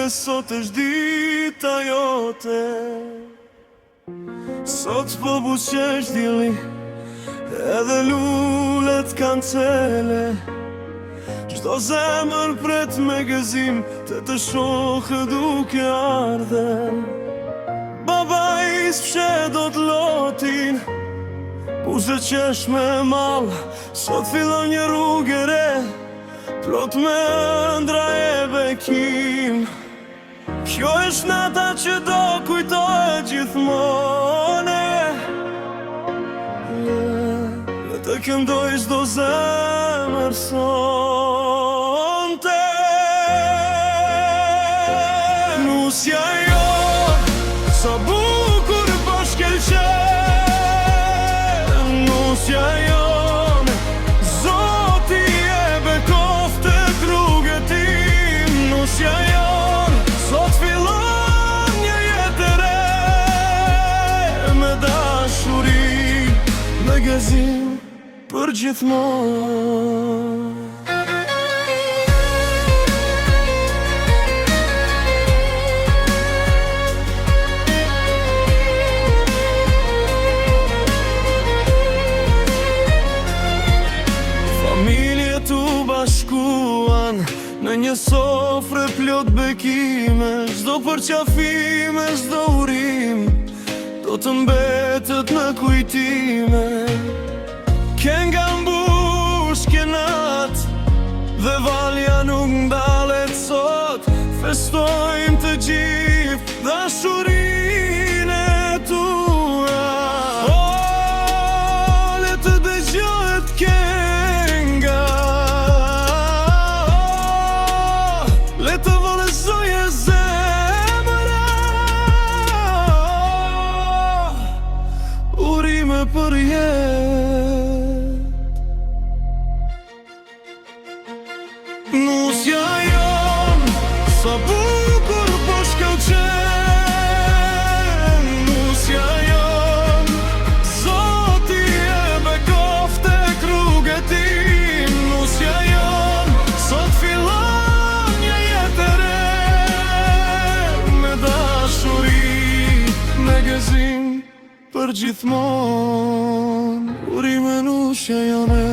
dhe sot është dita jote. Sot po buqesh dili, edhe lullet kanë cele. Çdo zemër pret me gëzim të shohë duke ardhen. Baba i s'fshe do t'lotin, buzë qesh me mal. Sot fillon një rrugë e re, plot me ëndra e bekim. Kjo është nata që do kujtohet gjithmonë. Le të këndoj çdo zemër sonte. Nusja jo, sa bukur po shkelqen. Nusja jon, Zoti e bekofte rrugën tim. Nusja jon, sot fillon një jetë e re, me dashuri, me gëzim për gjithmonë. Bashkuan në një sofre plot bekime. Çdo përqafime, çdo urim do të mbetet në kujtime. Kenga mbush kenat dhe valja nuk ndalet sot. Festojmë të gjithë dashurinë e tua. Le të dëgjohet kenga, le të vallëzoje zemra. Urime për jetë. Nusja jon, sa bukur po shkëlqen. Nusja jon, Zoti e bekofte rrugën tim. Nusja jon, sot fillon një jetë e re, me dashuri, me gëzim për gjithmonë. Urime nusja jon.